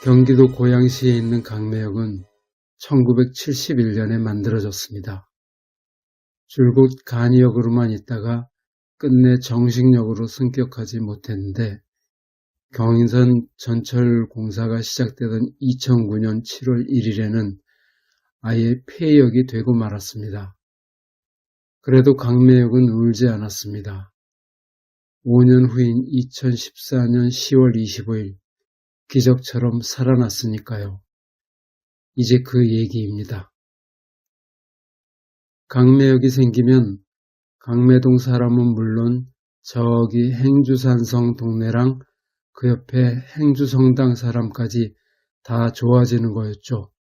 경기도 고양시에 있는 강매역은 1971년에 만들어졌습니다. 줄곧 간이역으로만 있다가 끝내 정식역으로 승격하지 못했는데 경인선 전철 공사가 시작되던 2009년 7월 1일에는 아예 폐역이 되고 말았습니다. 그래도 강매역은 울지 않았습니다. 5년 후인 2014년 10월 25일 기적처럼 살아났으니까요. 이제 그 얘기입니다. 강매역이 생기면 강매동 사람은 물론 저기 행주산성 동네랑 그 옆에 행주성당 사람까지 다 좋아지는 거였죠.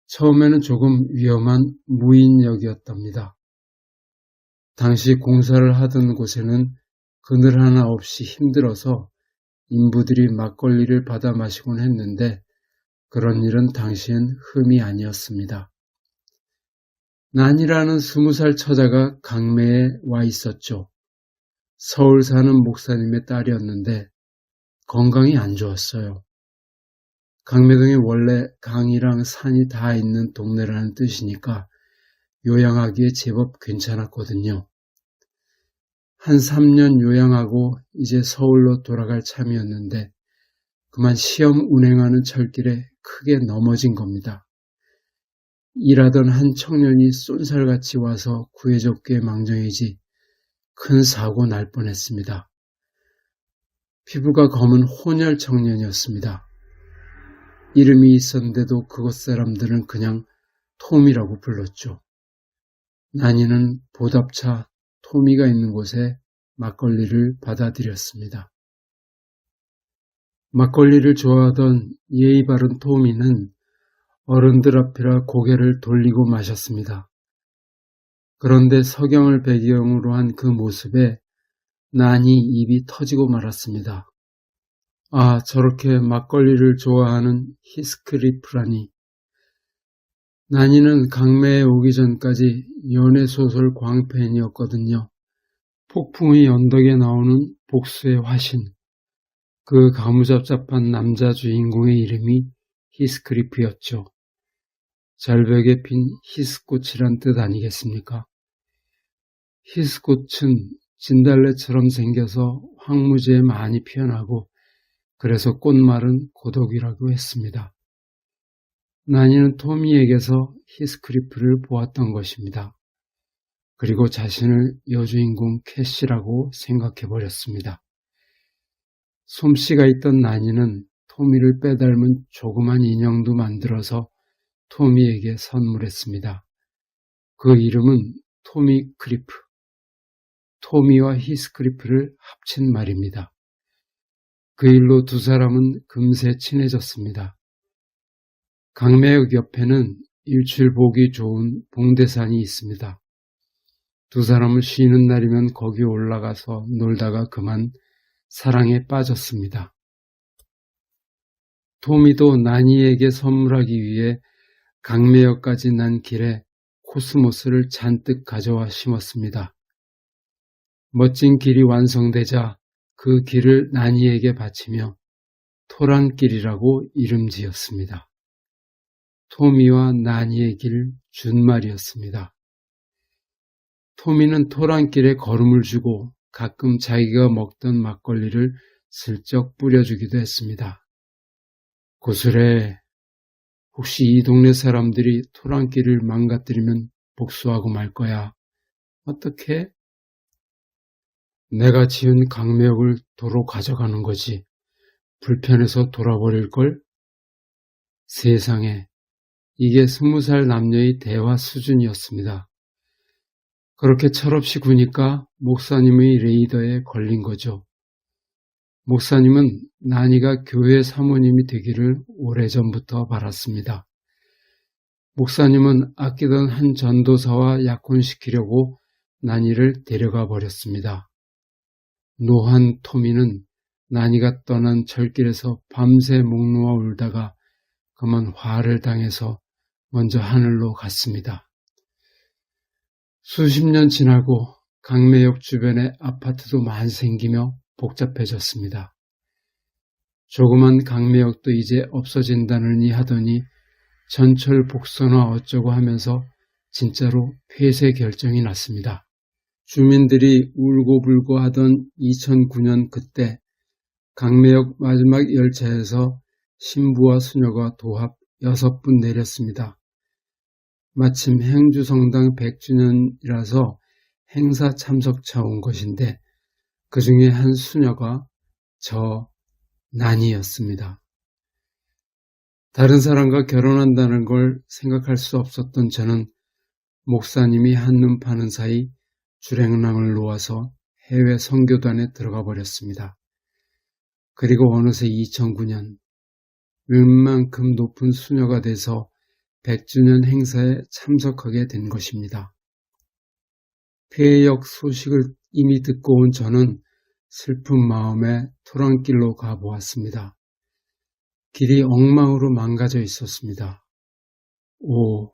처음에는 조금 위험한 무인역이었답니다. 당시 공사를 하던 곳에는 그늘 하나 없이 힘들어서 인부들이 막걸리를 받아 마시곤 했는데 그런 일은 당시엔 흠이 아니었습니다. 난이라는 20살 처자가 강매에 와 있었죠. 서울 사는 목사님의 딸이었는데 건강이 안 좋았어요. 강매동이 원래 강이랑 산이 다 있는 동네라는 뜻이니까 요양하기에 제법 괜찮았거든요. 한 3년 요양하고 이제 서울로 돌아갈 참이었는데 그만 시험 운행하는 철길에 크게 넘어진 겁니다. 일하던 한 청년이 쏜살같이 와서 구해줬기에 망정이지 큰 사고 날 뻔했습니다. 피부가 검은 혼혈 청년이었습니다. 이름이 있었는데도 그곳 사람들은 그냥 톰이라고 불렀죠. 난이는 보답차 토미가 있는 곳에 막걸리를 받아들였습니다. 막걸리를 좋아하던 예의 바른 토미는 어른들 앞이라 고개를 돌리고 마셨습니다. 그런데 석영을 배경으로 한 그 모습에 난이 입이 터지고 말았습니다. 아, 저렇게 막걸리를 좋아하는 히스크리프라니. 난이는 강매에 오기 전까지 연애소설 광팬이었거든요. 폭풍의 언덕에 나오는 복수의 화신. 그 가무잡잡한 남자 주인공의 이름이 히스크리프였죠. 절벽에 핀 히스꽃이란 뜻 아니겠습니까? 히스꽃은 진달래처럼 생겨서 황무지에 많이 피어나고 그래서 꽃말은 고독이라고 했습니다. 난이는 토미에게서 히스크리프를 보았던 것입니다. 그리고 자신을 여주인공 캐시라고 생각해버렸습니다. 솜씨가 있던 난이는 토미를 빼닮은 조그만 인형도 만들어서 토미에게 선물했습니다. 그 이름은 토미 크리프. 토미와 히스크리프를 합친 말입니다. 그 일로 두 사람은 금세 친해졌습니다. 강매역 옆에는 일출 보기 좋은 봉대산이 있습니다. 두 사람은 쉬는 날이면 거기 올라가서 놀다가 그만 사랑에 빠졌습니다. 토미도 난이에게 선물하기 위해 강매역까지 난 길에 코스모스를 잔뜩 가져와 심었습니다. 멋진 길이 완성되자 그 길을 난이에게 바치며 토란길이라고 이름 지었습니다. 토미와 난이의 길 준말이었습니다. 토미는 토란길에 걸음을 주고 가끔 자기가 먹던 막걸리를 슬쩍 뿌려주기도 했습니다. 고수래, 혹시 이 동네 사람들이 토란길을 망가뜨리면 복수하고 말 거야. 어떻게? 내가 지은 강매역을 도로 가져가는 거지. 불편해서 돌아버릴걸? 세상에, 이게 20살 남녀의 대화 수준이었습니다. 그렇게 철없이 구니까 목사님의 레이더에 걸린 거죠. 목사님은 난이가 교회 사모님이 되기를 오래전부터 바랐습니다. 목사님은 아끼던 한 전도사와 약혼시키려고 난이를 데려가 버렸습니다. 노한 토미는 난이가 떠난 철길에서 밤새 목 놓아 울다가 그만 화를 당해서 먼저 하늘로 갔습니다. 수십 년 지나고 강매역 주변에 아파트도 많이 생기며 복잡해졌습니다. 조그만 강매역도 이제 없어진다느니 하더니 전철 복선화 어쩌고 하면서 진짜로 폐쇄 결정이 났습니다. 주민들이 울고불고 하던 2009년 그때 강매역 마지막 열차에서 신부와 수녀가 도합 6분 내렸습니다. 마침 행주성당 100주년이라서 행사 참석차 온 것인데 그 중에 한 수녀가 저 난이였습니다. 다른 사람과 결혼한다는 걸 생각할 수 없었던 저는 목사님이 한눈 파는 사이 주랭랑을 놓아서 해외 선교단에 들어가 버렸습니다. 그리고 어느새 2009년 웬만큼 높은 수녀가 돼서 100주년 행사에 참석하게 된 것입니다. 폐역 소식을 이미 듣고 온 저는 슬픈 마음에 토랑길로 가보았습니다. 길이 엉망으로 망가져 있었습니다. 오,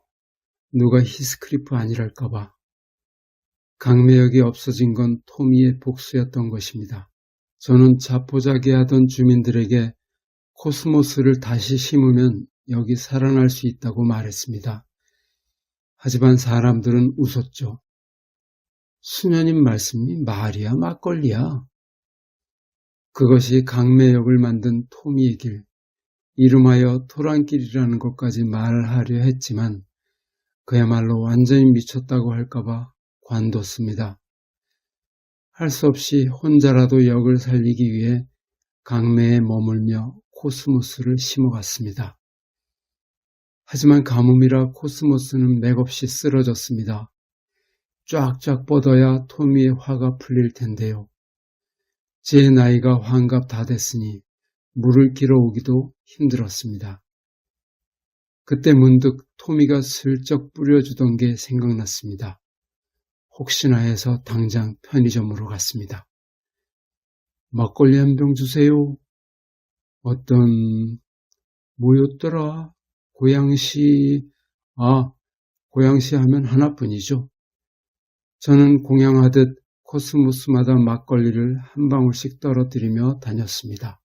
누가 히스클리프 아니랄까봐. 강매역이 없어진 건 토미의 복수였던 것입니다. 저는 자포자기하던 주민들에게 코스모스를 다시 심으면 여기 살아날 수 있다고 말했습니다. 하지만 사람들은 웃었죠. 수녀님 말씀이 말이야 막걸리야. 그것이 강매역을 만든 토미의 길, 이름하여 토랑길이라는 것까지 말하려 했지만 그야말로 완전히 미쳤다고 할까봐 관뒀습니다. 할 수 없이 혼자라도 역을 살리기 위해 강매에 머물며 코스모스를 심어갔습니다. 하지만 가뭄이라 코스모스는 맥없이 쓰러졌습니다. 쫙쫙 뻗어야 토미의 화가 풀릴 텐데요. 제 나이가 환갑 다 됐으니 물을 길어오기도 힘들었습니다. 그때 문득 토미가 슬쩍 뿌려주던 게 생각났습니다. 혹시나 해서 당장 편의점으로 갔습니다. 막걸리 한 병 주세요. 어떤 뭐였더라? 고양시 하면 하나뿐이죠. 저는 공양하듯 코스모스마다 막걸리를 한 방울씩 떨어뜨리며 다녔습니다.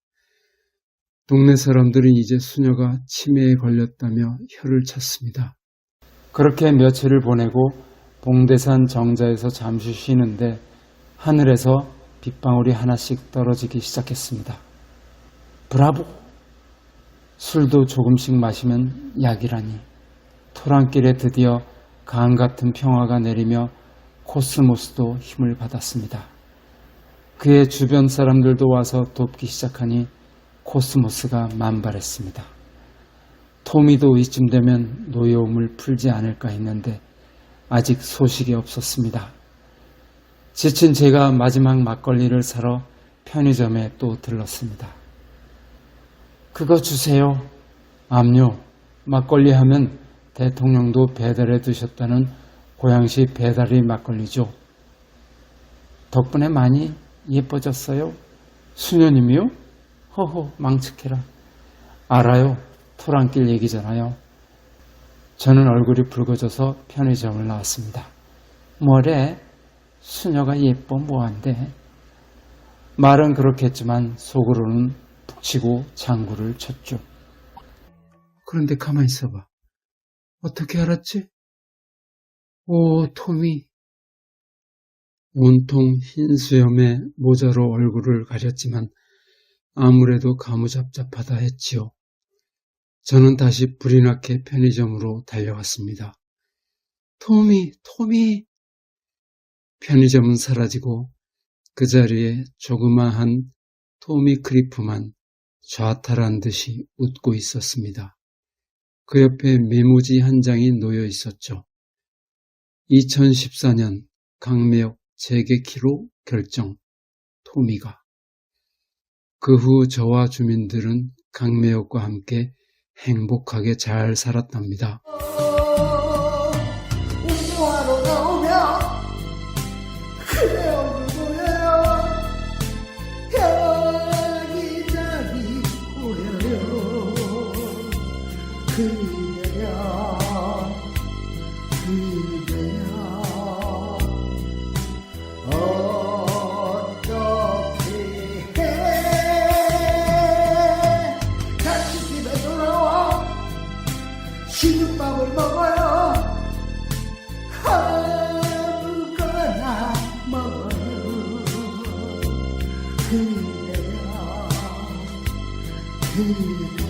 동네 사람들은 이제 수녀가 치매에 걸렸다며 혀를 찼습니다. 그렇게 며칠을 보내고 봉대산 정자에서 잠시 쉬는데 하늘에서 빗방울이 하나씩 떨어지기 시작했습니다. 브라보! 술도 조금씩 마시면 약이라니. 토랑길에 드디어 강 같은 평화가 내리며 코스모스도 힘을 받았습니다. 그의 주변 사람들도 와서 돕기 시작하니 코스모스가 만발했습니다. 토미도 이쯤 되면 노여움을 풀지 않을까 했는데 아직 소식이 없었습니다. 지친 제가 마지막 막걸리를 사러 편의점에 또 들렀습니다. 그거 주세요. 암요. 막걸리 하면 대통령도 배달해 두셨다는 고양시 배달의 막걸리죠. 덕분에 많이 예뻐졌어요. 수녀님이요? 허허 망측해라. 알아요. 토랑길 얘기잖아요. 저는 얼굴이 붉어져서 편의점을 나왔습니다. 뭐래? 수녀가 예뻐 뭐한데? 말은 그렇겠지만 속으로는 북치고 장구를 쳤죠. 그런데 가만히 있어봐. 어떻게 알았지? 오, 토미. 온통 흰 수염에 모자로 얼굴을 가렸지만 아무래도 가무잡잡하다 했지요. 저는 다시 불이 나게 편의점으로 달려갔습니다. 토미! 편의점은 사라지고 그 자리에 조그마한 토미 크리프만 좌탈한 듯이 웃고 있었습니다. 그 옆에 메모지 한 장이 놓여 있었죠. 2014년 강매역 재개키로 결정, 토미가. 그 후 저와 주민들은 강매역과 함께 행복하게 잘 살았답니다. 운동하러 나오면 그대 얼굴 보여요. 여기저기 보여요. 그대야 어떻게 해. 돌아와 식은밥을 먹어요. 아무거나 먹어요. 그대여 그대여